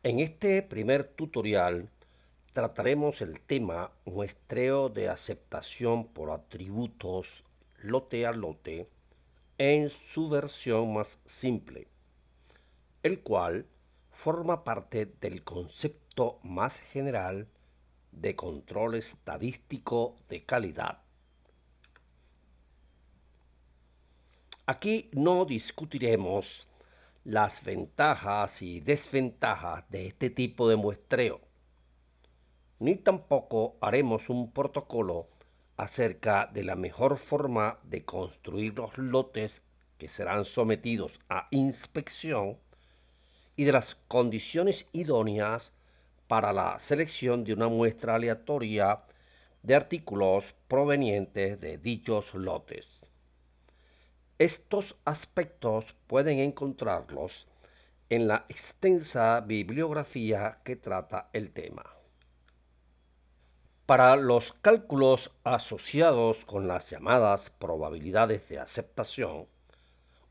En este primer tutorial trataremos el tema muestreo de aceptación por atributos lote a lote en su versión más simple, el cual forma parte del concepto más general de control estadístico de calidad. Aquí no discutiremos las ventajas y desventajas de este tipo de muestreo, ni tampoco haremos un protocolo acerca de la mejor forma de construir los lotes que serán sometidos a inspección y de las condiciones idóneas para la selección de una muestra aleatoria de artículos provenientes de dichos lotes. Estos aspectos pueden encontrarlos en la extensa bibliografía que trata el tema. Para los cálculos asociados con las llamadas probabilidades de aceptación,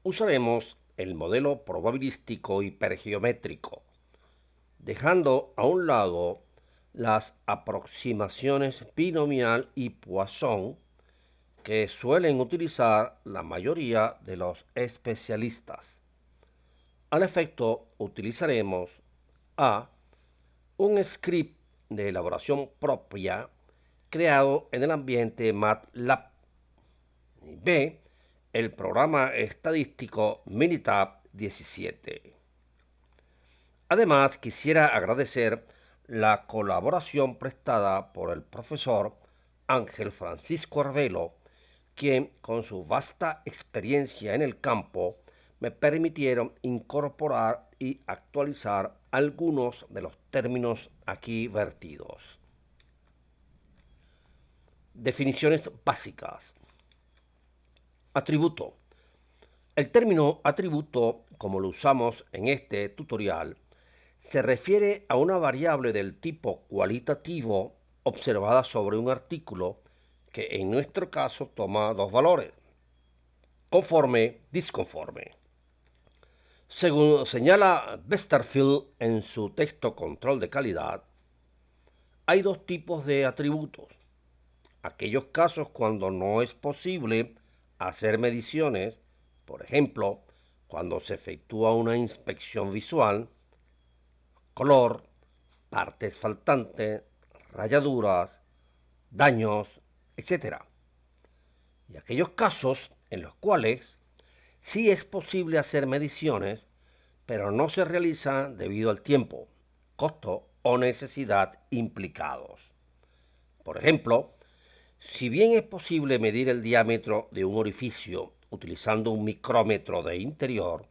usaremos el modelo probabilístico hipergeométrico, dejando a un lado las aproximaciones binomial y Poisson que suelen utilizar la mayoría de los especialistas. Al efecto, utilizaremos A. un script de elaboración propia creado en el ambiente MATLAB. B. El programa estadístico Minitab 17. Además, quisiera agradecer la colaboración prestada por el profesor Ángel Francisco Arvelo, quien con su vasta experiencia en el campo me permitieron incorporar y actualizar algunos de los términos aquí vertidos. Definiciones básicas. Atributo. El término atributo, como lo usamos en este tutorial, se refiere a una variable del tipo cualitativo observada sobre un artículo que en nuestro caso toma dos valores, conforme, disconforme. Según señala Westerfield en su texto Control de calidad, hay dos tipos de atributos. Aquellos casos cuando no es posible hacer mediciones, por ejemplo, cuando se efectúa una inspección visual, color, partes faltantes, rayaduras, daños, etc. Y aquellos casos en los cuales sí es posible hacer mediciones, pero no se realiza debido al tiempo, costo o necesidad implicados. Por ejemplo, si bien es posible medir el diámetro de un orificio utilizando un micrómetro de interior,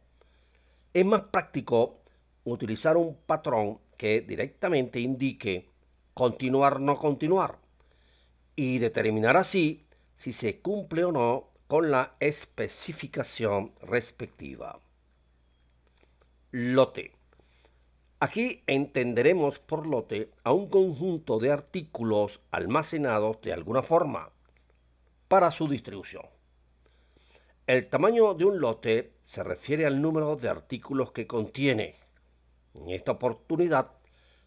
es más práctico utilizar un patrón que directamente indique continuar o no continuar y determinar así si se cumple o no con la especificación respectiva. Lote. Aquí entenderemos por lote a un conjunto de artículos almacenados de alguna forma para su distribución. El tamaño de un lote se refiere al número de artículos que contiene. En esta oportunidad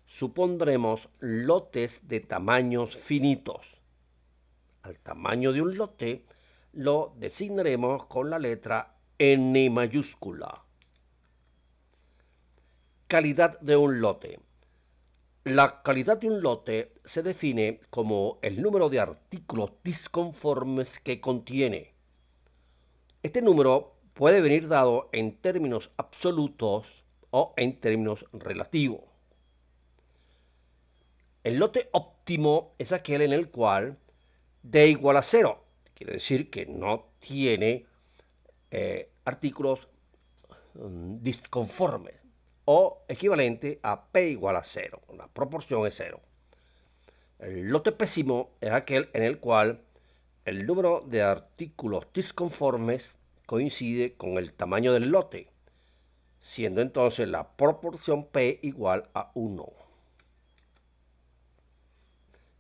supondremos lotes de tamaños finitos. Al tamaño de un lote lo designaremos con la letra N mayúscula. Calidad de un lote. La calidad de un lote se define como el número de artículos disconformes que contiene. Este número puede venir dado en términos absolutos o en términos relativos. El lote óptimo es aquel en el cual D igual a 0, quiere decir que no tiene artículos disconformes, o equivalente a P igual a 0, la proporción es 0. El lote pésimo es aquel en el cual el número de artículos disconformes coincide con el tamaño del lote, siendo entonces la proporción P igual a 1.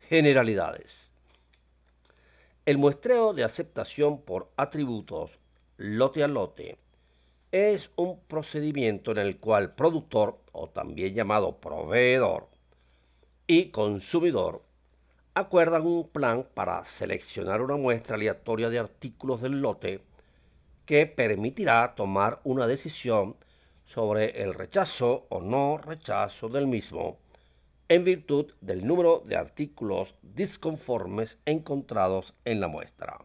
Generalidades. El muestreo de aceptación por atributos lote a lote es un procedimiento en el cual productor, o también llamado proveedor, y consumidor acuerdan un plan para seleccionar una muestra aleatoria de artículos del lote que permitirá tomar una decisión sobre el rechazo o no rechazo del mismo en virtud del número de artículos disconformes encontrados en la muestra.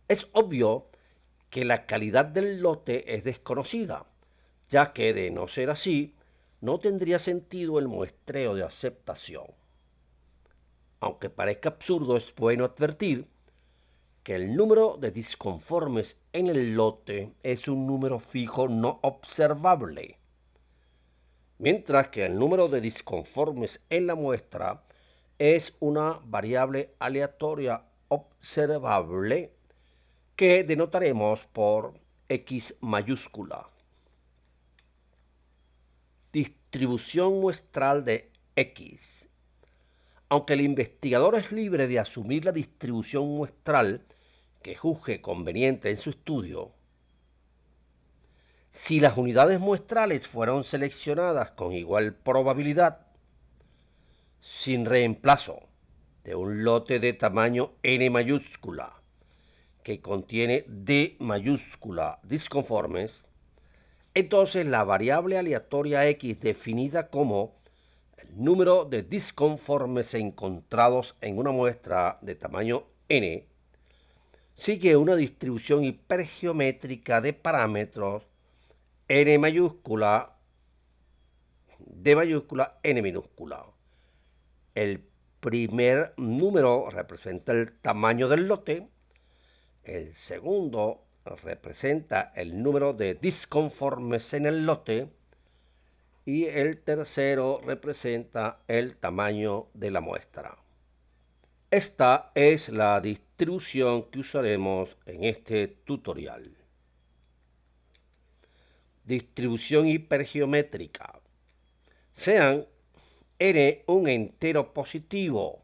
Es obvio que la calidad del lote es desconocida, ya que de no ser así, no tendría sentido el muestreo de aceptación. Aunque parezca absurdo, es bueno advertir que el número de disconformes en el lote es un número fijo no observable, mientras que el número de disconformes en la muestra es una variable aleatoria observable que denotaremos por X mayúscula. Distribución muestral de X. Aunque el investigador es libre de asumir la distribución muestral que juzgue conveniente en su estudio, si las unidades muestrales fueron seleccionadas con igual probabilidad, sin reemplazo de un lote de tamaño N mayúscula que contiene D mayúscula disconformes, entonces la variable aleatoria X definida como el número de disconformes encontrados en una muestra de tamaño N sigue una distribución hipergeométrica de parámetros N mayúscula, D mayúscula, N minúscula. El primer número representa el tamaño del lote, el segundo representa el número de disconformes en el lote y el tercero representa el tamaño de la muestra. Esta es la distribución que usaremos en este tutorial. Distribución hipergeométrica. Sean n un entero positivo,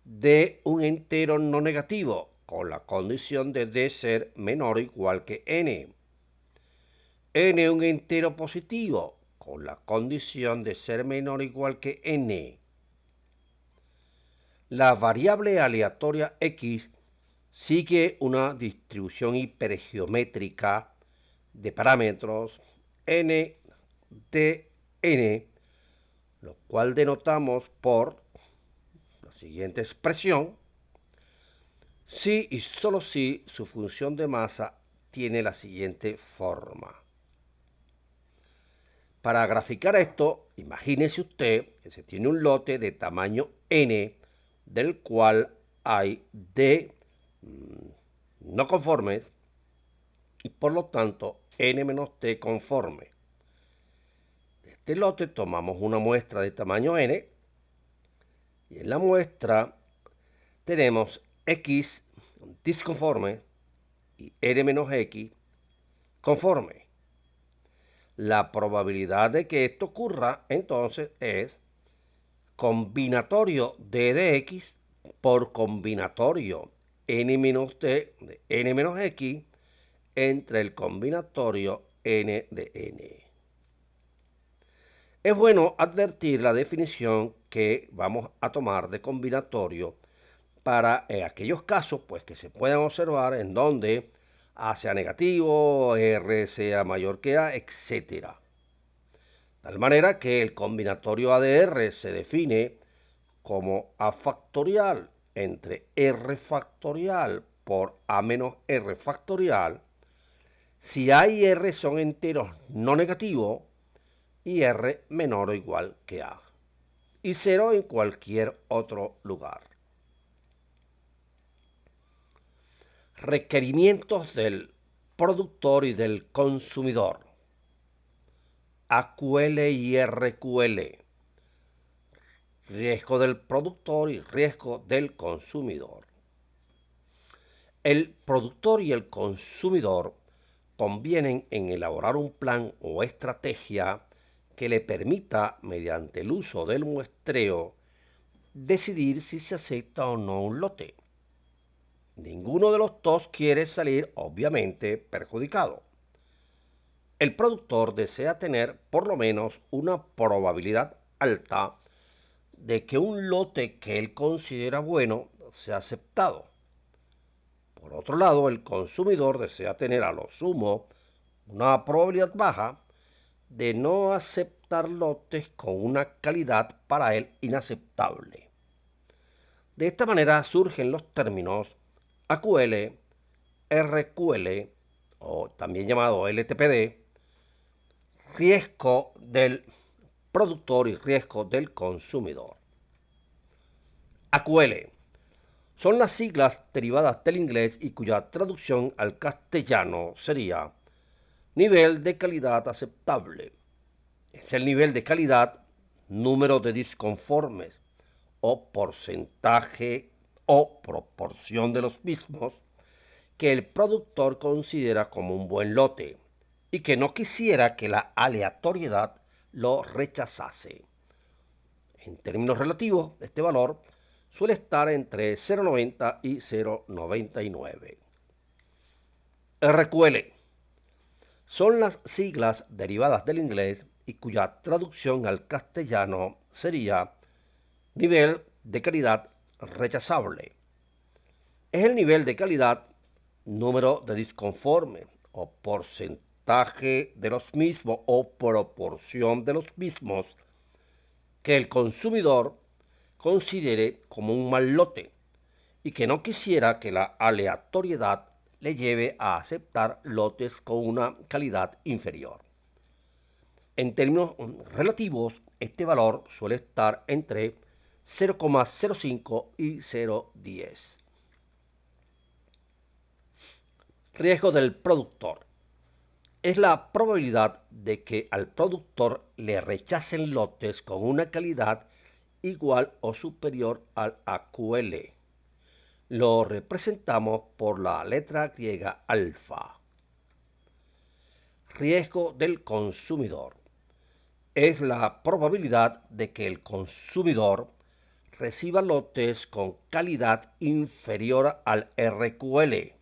d un entero no negativo, con la condición de d ser menor o igual que n un entero positivo, con la condición de ser menor o igual que n. La variable aleatoria x sigue una distribución hipergeométrica de parámetros n de n, lo cual denotamos por la siguiente expresión, si y solo si su función de masa tiene la siguiente forma. Para graficar esto, imagínese usted que se tiene un lote de tamaño n, del cual hay d no conformes y por lo tanto n menos t conforme. De este lote tomamos una muestra de tamaño n y en la muestra tenemos x disconforme y n menos x conforme. La probabilidad de que esto ocurra entonces es combinatorio d de x por combinatorio n menos t de n menos x entre el combinatorio n de n. Es bueno advertir la definición que vamos a tomar de combinatorio para aquellos casos pues, que se puedan observar en donde A sea negativo, R sea mayor que A, etc. De tal manera que el combinatorio A de R se define como A factorial entre R factorial por A menos R factorial si A y R son enteros no negativos y R menor o igual que A, y 0 en cualquier otro lugar. Requerimientos del productor y del consumidor. AQL y RQL. Riesgo del productor y riesgo del consumidor. El productor y el consumidor convienen en elaborar un plan o estrategia que le permita, mediante el uso del muestreo, decidir si se acepta o no un lote. Ninguno de los dos quiere salir, obviamente, perjudicado. El productor desea tener por lo menos una probabilidad alta de que un lote que él considera bueno sea aceptado. Por otro lado, el consumidor desea tener a lo sumo una probabilidad baja de no aceptar lotes con una calidad para él inaceptable. De esta manera surgen los términos AQL, RQL, o también llamado LTPD, riesgo del productor y riesgo del consumidor. AQL son las siglas derivadas del inglés y cuya traducción al castellano sería nivel de calidad aceptable. Es el nivel de calidad, número de disconformes o porcentaje o proporción de los mismos que el productor considera como un buen lote y que no quisiera que la aleatoriedad lo rechazase. En términos relativos, este valor suele estar entre 0,90 y 0,99. RQL son las siglas derivadas del inglés y cuya traducción al castellano sería nivel de calidad rechazable. Es el nivel de calidad, número de disconformes o porcentaje de los mismos o proporción de los mismos que el consumidor considere como un mal lote y que no quisiera que la aleatoriedad le lleve a aceptar lotes con una calidad inferior. En términos relativos, este valor suele estar entre 0,05 y 0,10. Riesgo del productor. Es la probabilidad de que al productor le rechacen lotes con una calidad igual o superior al AQL. Lo representamos por la letra griega alfa. Riesgo del consumidor. Es la probabilidad de que el consumidor reciba lotes con calidad inferior al RQL.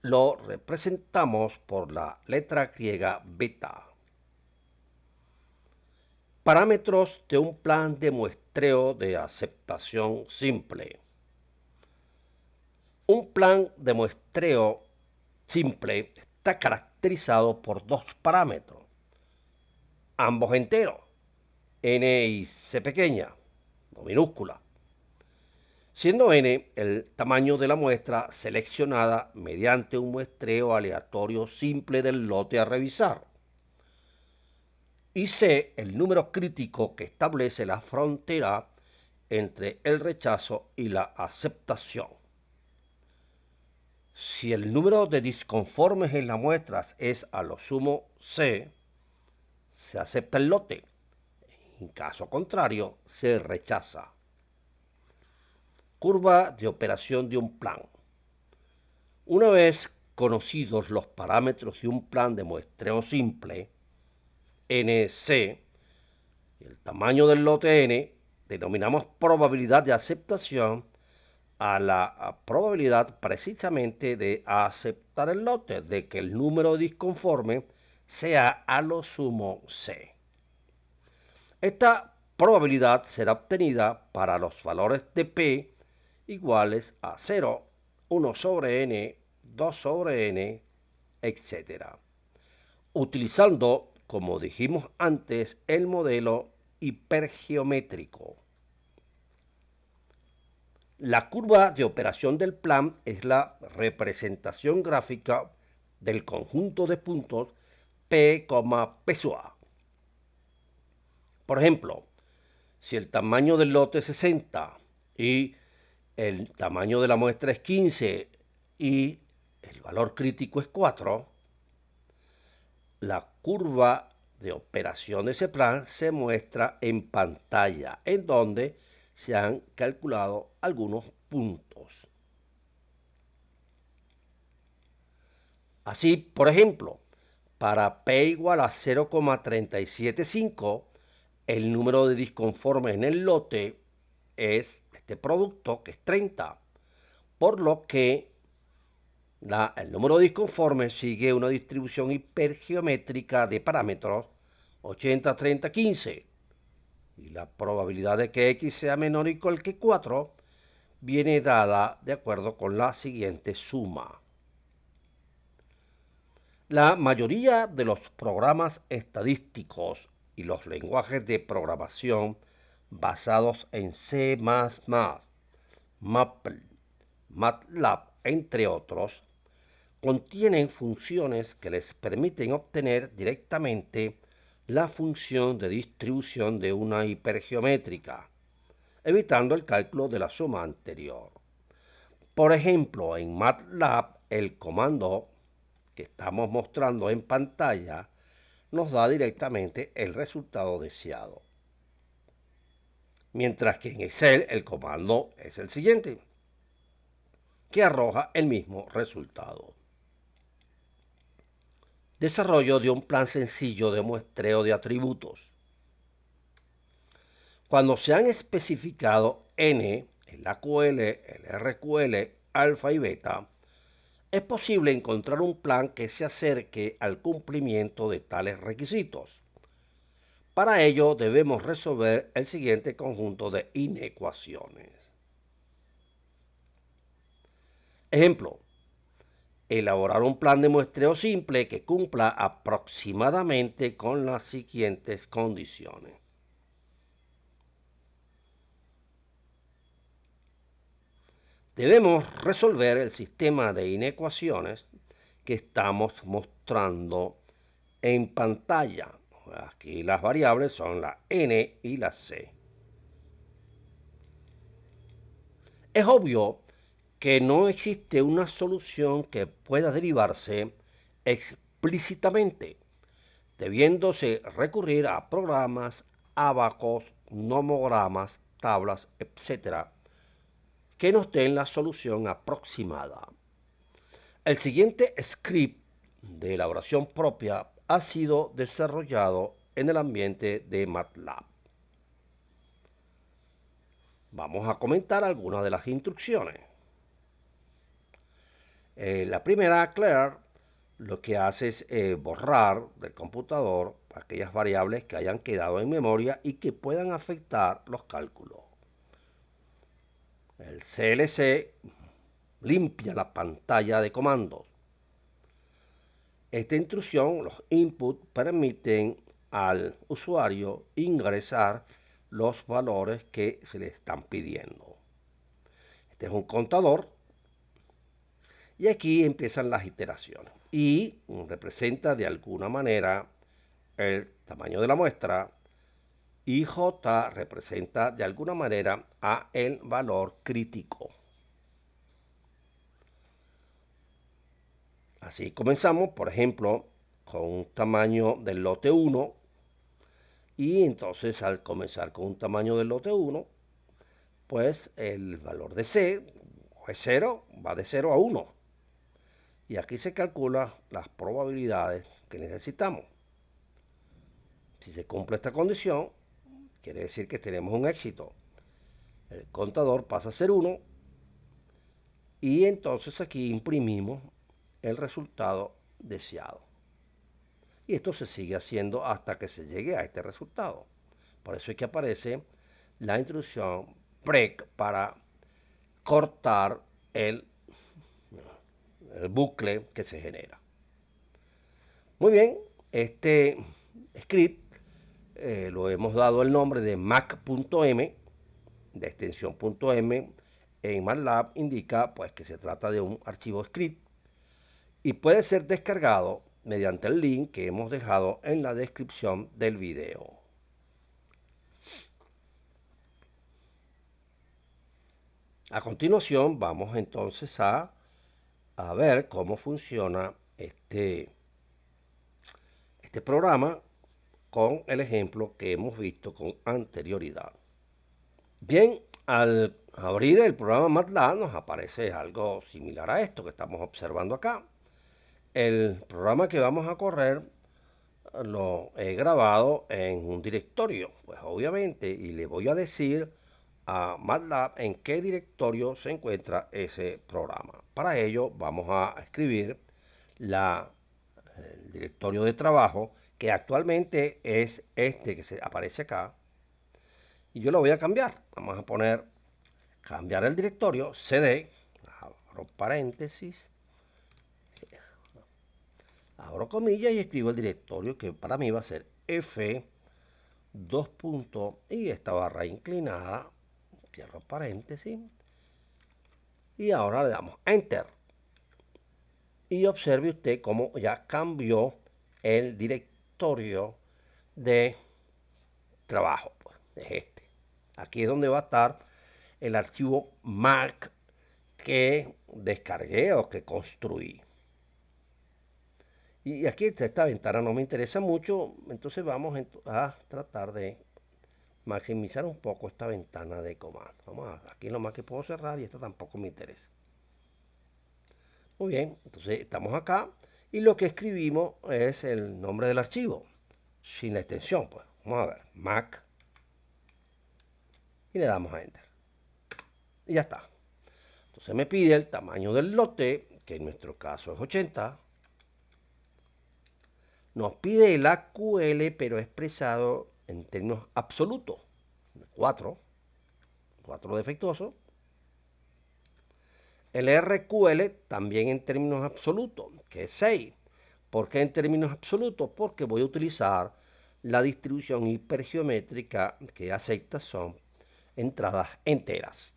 Lo representamos por la letra griega beta. Parámetros de un plan de muestreo de aceptación simple. Un plan de muestreo simple está caracterizado por dos parámetros, ambos enteros, n y c pequeña, o minúscula, siendo n el tamaño de la muestra seleccionada mediante un muestreo aleatorio simple del lote a revisar, y c el número crítico que establece la frontera entre el rechazo y la aceptación. Si el número de disconformes en la muestra es a lo sumo c, se acepta el lote. En caso contrario, se rechaza. Curva de operación de un plan. Una vez conocidos los parámetros de un plan de muestreo simple, NC, y el tamaño del lote n, denominamos probabilidad de aceptación a la probabilidad precisamente de aceptar el lote, de que el número disconforme sea a lo sumo c. Esta probabilidad será obtenida para los valores de P iguales a 0, 1 sobre n, 2 sobre n, etc. Utilizando, como dijimos antes, el modelo hipergeométrico. La curva de operación del plan es la representación gráfica del conjunto de puntos P, P sub A. Por ejemplo, si el tamaño del lote es 60 y el tamaño de la muestra es 15 y el valor crítico es 4, la curva de operación de ese plan se muestra en pantalla, en donde se han calculado algunos puntos. Así, por ejemplo, para P igual a 0,375, el número de disconformes en el lote es este producto, que es 30. por lo que el número disconforme sigue una distribución hipergeométrica de parámetros 80, 30, 15, y la probabilidad de que x sea menor o igual que 4 viene dada de acuerdo con la siguiente suma. La mayoría de los programas estadísticos y los lenguajes de programación basados en C++, Maple, MATLAB, entre otros, contienen funciones que les permiten obtener directamente la función de distribución de una hipergeométrica, evitando el cálculo de la suma anterior. Por ejemplo, en MATLAB, el comando que estamos mostrando en pantalla nos da directamente el resultado deseado. Mientras que en Excel el comando es el siguiente, que arroja el mismo resultado. Desarrollo de un plan sencillo de muestreo de atributos. Cuando se han especificado N, el AQL, el RQL, alfa y beta, es posible encontrar un plan que se acerque al cumplimiento de tales requisitos. Para ello debemos resolver el siguiente conjunto de inecuaciones. Ejemplo: elaborar un plan de muestreo simple que cumpla aproximadamente con las siguientes condiciones. Debemos resolver el sistema de inecuaciones que estamos mostrando en pantalla. Aquí las variables son la n y la c. Es obvio que no existe una solución que pueda derivarse explícitamente, debiéndose recurrir a programas, ábacos, nomogramas, tablas, etc., que nos den la solución aproximada. El siguiente script de elaboración propia ha sido desarrollado en el ambiente de MATLAB. Vamos a comentar algunas de las instrucciones. La primera, clear, lo que hace es borrar del computador aquellas variables que hayan quedado en memoria y que puedan afectar los cálculos. El CLC limpia la pantalla de comandos. Esta instrucción, los inputs, permiten al usuario ingresar los valores que se le están pidiendo. Este es un contador y aquí empiezan las iteraciones y representa de alguna manera el tamaño de la muestra y J representa de alguna manera a el valor crítico. Así comenzamos, por ejemplo, con un tamaño del lote 1 y entonces al comenzar con un tamaño del lote 1, pues el valor de C es 0, va de 0 a 1. Y aquí se calculan las probabilidades que necesitamos. Si se cumple esta condición, quiere decir que tenemos un éxito. El contador pasa a ser 1 y entonces aquí imprimimos el resultado deseado. Y esto se sigue haciendo hasta que se llegue a este resultado. Por eso es que aparece la instrucción break para cortar el bucle que se genera. Muy bien, este script lo hemos dado el nombre de mac.m, de extensión .m. En MATLAB indica pues que se trata de un archivo script y puede ser descargado mediante el link que hemos dejado en la descripción del video. A continuación vamos entonces a ver cómo funciona este programa con el ejemplo que hemos visto con anterioridad. Bien, al abrir el programa MATLAB nos aparece algo similar a esto que estamos observando acá. El programa que vamos a correr lo he grabado en un directorio, pues obviamente, y le voy a decir a MATLAB en qué directorio se encuentra ese programa. Para ello vamos a escribir el directorio de trabajo, que actualmente es este que se aparece acá, y yo lo voy a cambiar. Vamos a poner cambiar el directorio, cd, abro paréntesis, abro comillas y escribo el directorio que para mí va a ser f, dos puntos y esta barra inclinada, cierro paréntesis, y ahora le damos enter. Y observe usted cómo ya cambió el directorio de trabajo. Pues, es este. Aquí es donde va a estar el archivo Mac que descargué o que construí. Y aquí esta ventana no me interesa mucho, entonces vamos a tratar de maximizar un poco esta ventana de comando. Aquí lo más que puedo cerrar y esta tampoco me interesa. Muy bien, entonces estamos acá y lo que escribimos es el nombre del archivo, sin la extensión. Pues vamos a ver, Mac, y le damos a Enter. Y ya está. Entonces me pide el tamaño del lote, que en nuestro caso es 80. Nos pide el AQL, pero expresado en términos absolutos. 4 defectuoso. El RQL también en términos absolutos, que es 6. ¿Por qué en términos absolutos? Porque voy a utilizar la distribución hipergeométrica que acepta son entradas enteras.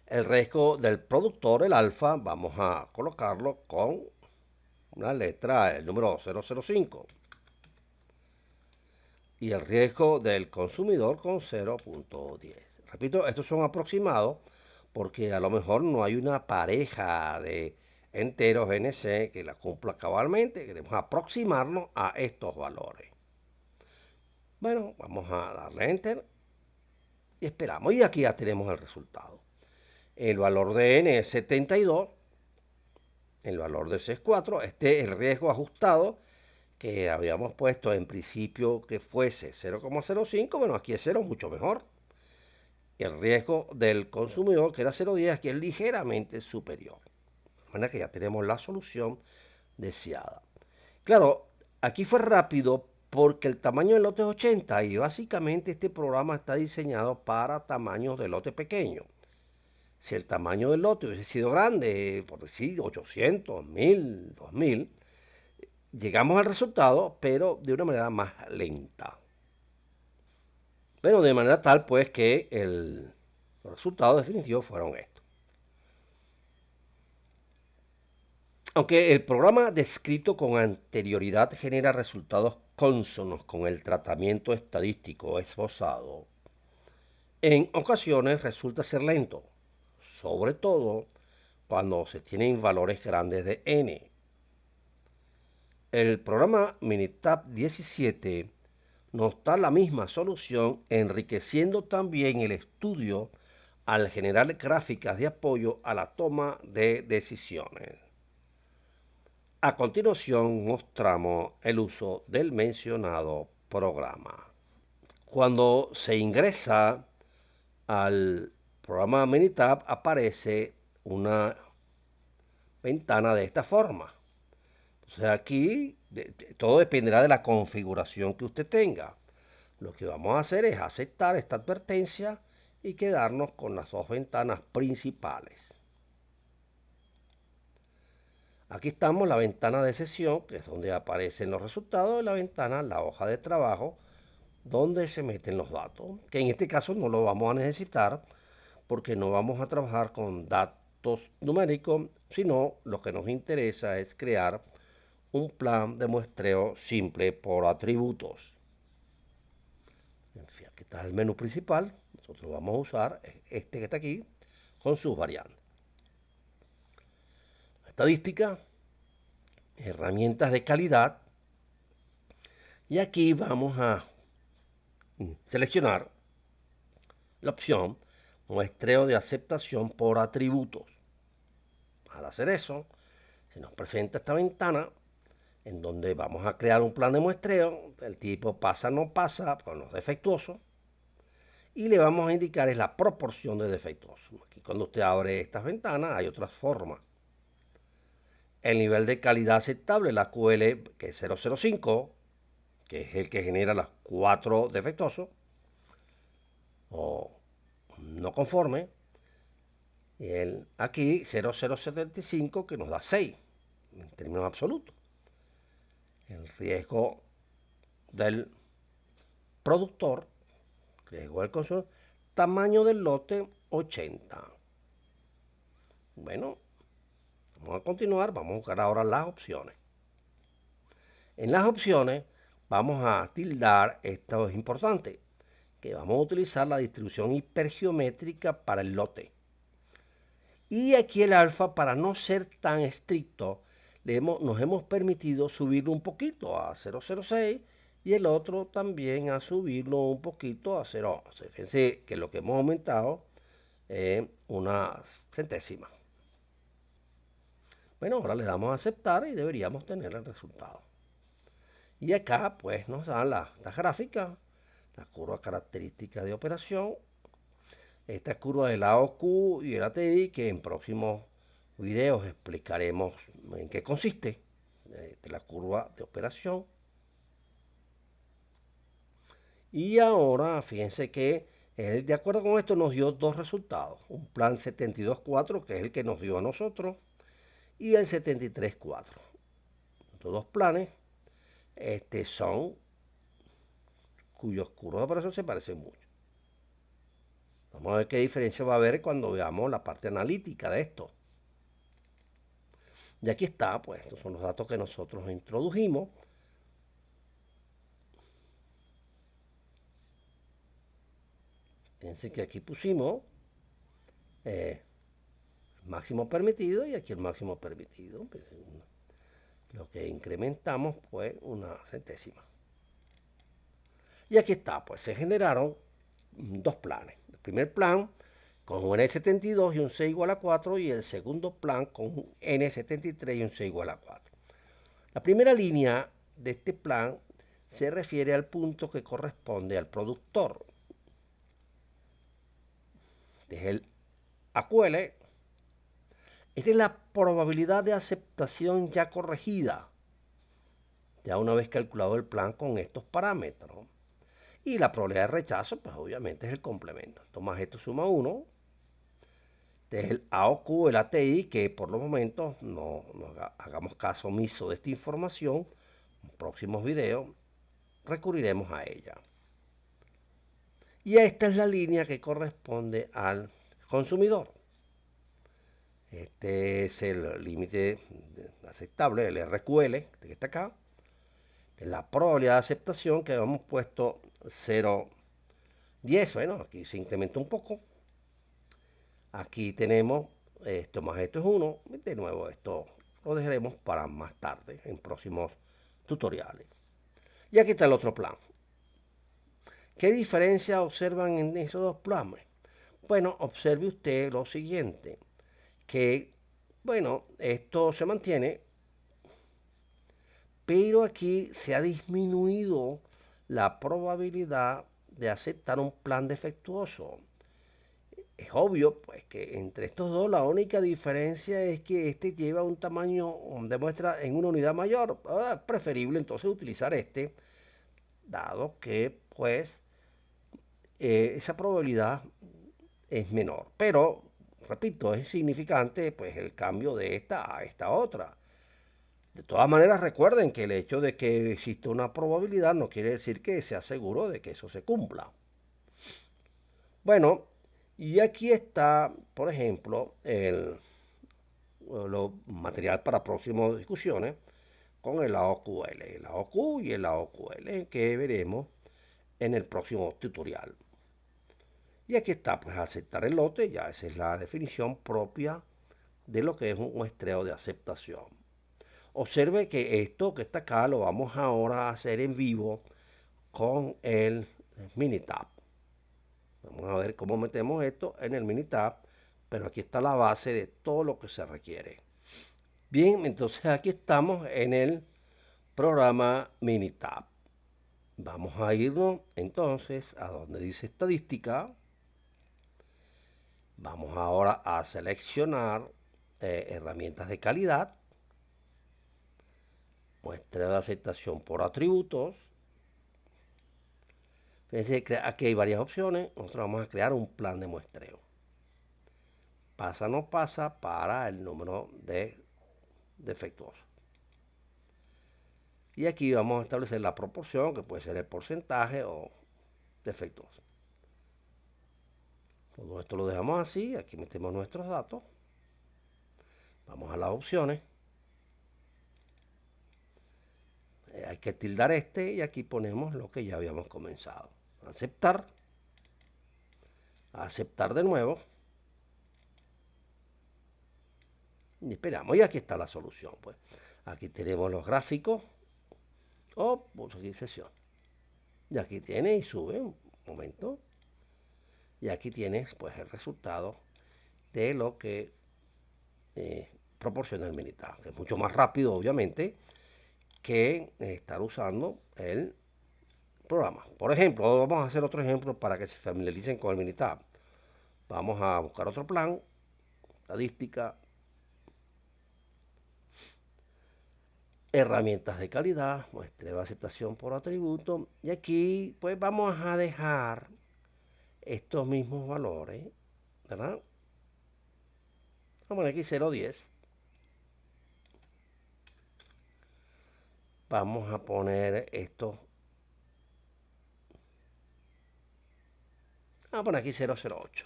El riesgo del productor, el alfa, vamos a colocarlo con una letra, el número 005. Y el riesgo del consumidor con 0.10. Repito, estos son aproximados porque a lo mejor no hay una pareja de enteros NC que la cumpla cabalmente. Queremos aproximarnos a estos valores. Bueno, vamos a darle Enter y esperamos. Y aquí ya tenemos el resultado. El valor de N es 72. El valor de C es 4. Este es el riesgo ajustado que habíamos puesto en principio que fuese 0,05. Bueno, aquí es 0, mucho mejor. El riesgo del consumidor, que era 0,10, aquí es ligeramente superior. De manera que ya tenemos la solución deseada. Claro, aquí fue rápido porque el tamaño del lote es 80 y básicamente este programa está diseñado para tamaños de lote pequeño. Si el tamaño del lote hubiese sido grande, por decir 800, 1000, 2000, llegamos al resultado, pero de una manera más lenta. Pero de manera tal, pues, que los resultados definitivos fueron estos. Aunque el programa descrito con anterioridad genera resultados cónsonos con el tratamiento estadístico esbozado, en ocasiones resulta ser lento, sobre todo cuando se tienen valores grandes de n. El programa Minitab 17 nos da la misma solución, enriqueciendo también el estudio al generar gráficas de apoyo a la toma de decisiones. A continuación mostramos el uso del mencionado programa. Cuando se ingresa al programa Minitab aparece una ventana de esta forma. Entonces aquí todo dependerá de la configuración que usted tenga. Lo que vamos a hacer es aceptar esta advertencia y quedarnos con las dos ventanas principales. Aquí estamos la ventana de sesión, que es donde aparecen los resultados, y la ventana, la hoja de trabajo, donde se meten los datos, que en este caso no lo vamos a necesitar porque no vamos a trabajar con datos numéricos, sino lo que nos interesa es crear un plan de muestreo simple por atributos. En fin, aquí está el menú principal. Nosotros vamos a usar este que está aquí con sus variantes. Estadística, herramientas de calidad, y aquí vamos a seleccionar la opción muestreo de aceptación por atributos. Al hacer eso, se nos presenta esta ventana en donde vamos a crear un plan de muestreo, el tipo pasa no pasa con los defectuosos, y le vamos a indicar es la proporción de defectuosos. Aquí cuando usted abre estas ventanas hay otras formas. El nivel de calidad aceptable, la QL, que es 005, que es el que genera las 4 defectuosos o no conforme. Y aquí 0075, que nos da 6 en términos absolutos. El riesgo del productor, riesgo del consumidor, tamaño del lote 80. Bueno, vamos a continuar, vamos a buscar ahora las opciones. En las opciones vamos a tildar, esto es importante, que vamos a utilizar la distribución hipergeométrica para el lote. Y aquí el alfa, para no ser tan estricto, nos hemos permitido subirlo un poquito a 006 y el otro también a subirlo un poquito a 0.11. Fíjense que lo que hemos aumentado es una centésima. Bueno, ahora le damos a aceptar y deberíamos tener el resultado. Y acá pues nos dan la gráfica, la curva característica de operación, esta curva del AOQ y el ATI, que en próximos videos explicaremos en qué consiste la curva de operación. Y ahora fíjense que de acuerdo con esto nos dio dos resultados, un plan 72.4, que es el que nos dio a nosotros, y el 73.4. Estos dos planes son cuyos curvas de operación se parecen mucho. Vamos a ver qué diferencia va a haber cuando veamos la parte analítica de esto. Y aquí está, pues estos son los datos que nosotros introdujimos. Fíjense que aquí pusimos el máximo permitido y aquí el máximo permitido. Lo que incrementamos fue una centésima. Y aquí está, pues se generaron dos planes. El primer plan con un N72 y un C igual a 4 y el segundo plan con un N73 y un C igual a 4. La primera línea de este plan se refiere al punto que corresponde al productor. Este es el AQL. Esta es la probabilidad de aceptación ya corregida, ya una vez calculado el plan con estos parámetros. Y la probabilidad de rechazo, pues obviamente es el complemento. Esto más esto suma 1. Este es el AOQ, el ATI, que por los momentos no hagamos caso omiso de esta información. En próximos videos recurriremos a ella. Y esta es la línea que corresponde al consumidor. Este es el límite aceptable, el RQL, que está acá. La probabilidad de aceptación que hemos puesto 0.10. Bueno, aquí se incrementa un poco. Aquí tenemos esto más esto es 1. De nuevo, esto lo dejaremos para más tarde, en próximos tutoriales. Y aquí está el otro plan. ¿Qué diferencia observan en esos dos planes? Bueno, observe usted lo siguiente, que, bueno, esto se mantiene, pero aquí se ha disminuido la probabilidad de aceptar un plan defectuoso. Es obvio, pues, que entre estos dos la única diferencia es que este lleva un tamaño de muestra en una unidad mayor. Es preferible entonces utilizar este, dado que, pues, esa probabilidad es menor. Pero, repito, es significante, pues, el cambio de esta a esta otra. De todas maneras, recuerden que el hecho de que existe una probabilidad no quiere decir que sea seguro de que eso se cumpla. Bueno, y aquí está, por ejemplo, lo material para próximas discusiones con el AOQL, el AOQ y el AOQL, que veremos en el próximo tutorial. Y aquí está, pues, aceptar el lote, ya esa es la definición propia de lo que es un muestreo de aceptación. Observe que esto que está acá lo vamos ahora a hacer en vivo con el Minitab. Vamos a ver cómo metemos esto en el Minitab, pero aquí está la base de todo lo que se requiere. Bien, entonces aquí estamos en el programa Minitab. Vamos a irnos entonces a donde dice estadística. Vamos ahora a seleccionar herramientas de calidad, muestreo de aceptación por atributos. Fíjense que aquí hay varias opciones. Nosotros vamos a crear un plan de muestreo. Pasa o no pasa para el número de defectuosos. Y aquí vamos a establecer la proporción, que puede ser el porcentaje o defectuoso. Todo esto lo dejamos así. Aquí metemos nuestros datos. Vamos a las opciones. Hay que tildar y aquí ponemos lo que ya habíamos comenzado. Aceptar. Aceptar de nuevo. Y esperamos. Y aquí está la solución. Pues aquí tenemos los gráficos. Pulso aquí sesión. Y aquí tiene y sube un momento. Y aquí tienes pues el resultado de lo que proporciona el Minitab, que es mucho más rápido obviamente que estar usando el programa. Por ejemplo, vamos a hacer otro ejemplo para que se familiaricen con el Minitab. Vamos a buscar otro plan, estadística, herramientas de calidad, muestreo de aceptación por atributo, y aquí pues vamos a dejar estos mismos valores, ¿verdad? Vamos a poner aquí 0.10. Vamos a poner esto. Vamos a poner aquí 0.08.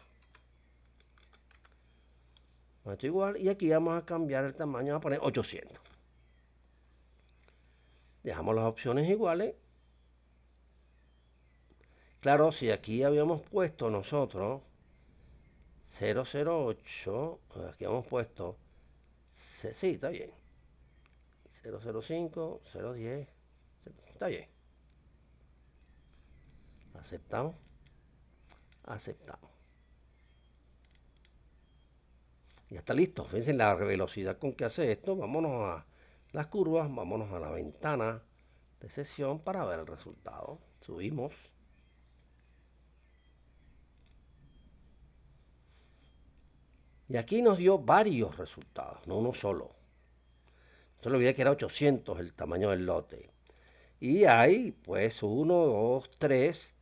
Esto igual. Y aquí vamos a cambiar el tamaño. Vamos a poner 800. Dejamos las opciones iguales. Claro, si aquí habíamos puesto nosotros 0.08, aquí hemos puesto, sí, está bien. 0.05, 0.10, está bien. Aceptamos. Aceptamos. Ya está listo. Fíjense la velocidad con que hace esto. Vámonos a las curvas, vámonos a la ventana de sesión para ver el resultado. Subimos. Y aquí nos dio varios resultados, no uno solo. Yo le olvidé que era 800 el tamaño del lote. Y hay pues 1, 2, 3,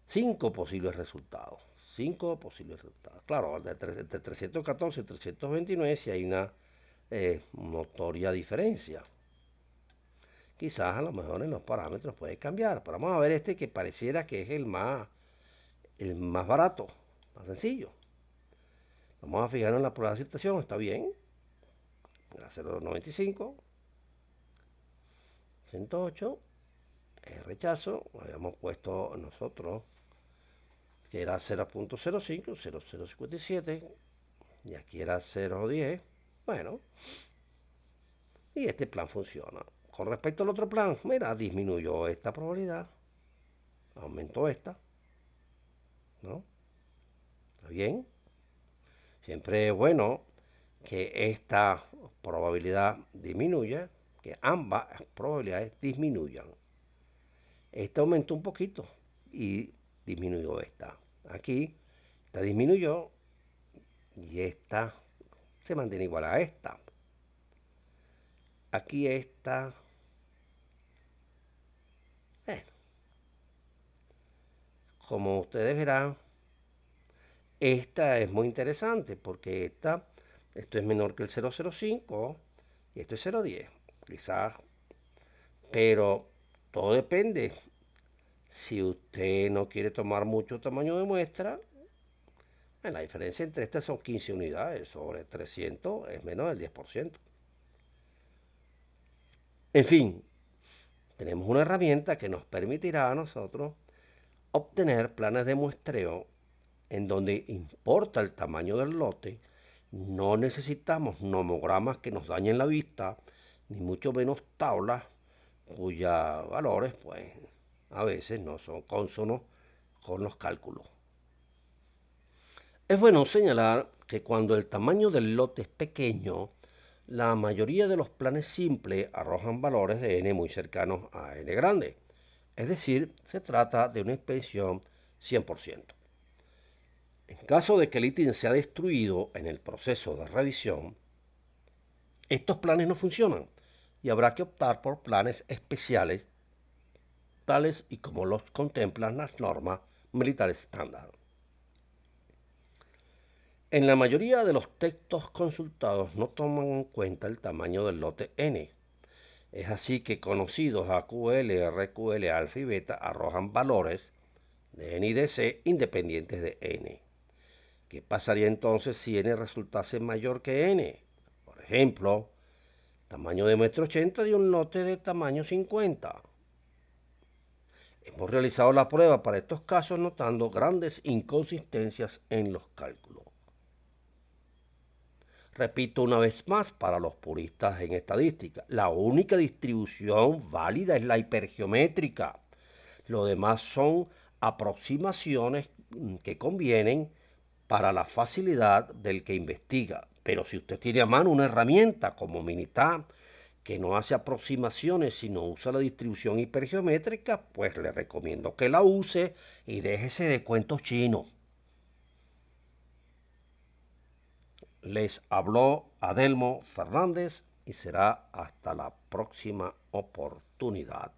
5 posibles resultados. 5 posibles resultados. Claro, entre 314 y 329 si hay una notoria diferencia. Quizás a lo mejor en los parámetros puede cambiar. Pero vamos a ver este que pareciera que es el más barato, más sencillo. Vamos a fijarnos en la prueba de aceptación, está bien. A 0.95, 108, rechazo, habíamos puesto nosotros que era 0.05, 0.057, y aquí era 0.10, bueno, y este plan funciona. Con respecto al otro plan, mira, disminuyó esta probabilidad, aumentó esta, ¿no? ¿Está bien? Siempre es bueno que esta probabilidad disminuya, que ambas probabilidades disminuyan. Esta aumentó un poquito y disminuyó esta. Aquí esta disminuyó y esta se mantiene igual a esta. Aquí esta, como ustedes verán, esta es muy interesante porque esto es menor que el 0.05 y esto es 0.10, quizás, pero todo depende. Si usted no quiere tomar mucho tamaño de muestra, la diferencia entre estas son 15 unidades sobre 300, es menos del 10%. En fin, tenemos una herramienta que nos permitirá a nosotros obtener planes de muestreo en donde importa el tamaño del lote. No necesitamos nomogramas que nos dañen la vista, ni mucho menos tablas cuyos valores pues a veces no son cónsonos con los cálculos. Es bueno señalar que cuando el tamaño del lote es pequeño, La mayoría de los planes simples arrojan valores de n muy cercanos a n grande, es decir, se trata de una expresión 100%. En caso de que el ítem sea destruido en el proceso de revisión, estos planes no funcionan y habrá que optar por planes especiales, tales y como los contemplan las normas militares estándar. En la mayoría de los textos consultados no toman en cuenta el tamaño del lote n. Es así que conocidos AQL, RQL, alfa y beta arrojan valores de n y de c independientes de n. ¿Qué pasaría entonces si n resultase mayor que n? Por ejemplo, tamaño de 1,80 m de un lote de tamaño 50. Hemos realizado la prueba para estos casos notando grandes inconsistencias en los cálculos. Repito una vez más para los puristas en estadística, la única distribución válida es la hipergeométrica. Lo demás son aproximaciones que convienen para la facilidad del que investiga. Pero si usted tiene a mano una herramienta como Minitab, que no hace aproximaciones sino usa la distribución hipergeométrica, pues le recomiendo que la use y déjese de cuentos chinos. Les habló Adelmo Fernández y será hasta la próxima oportunidad.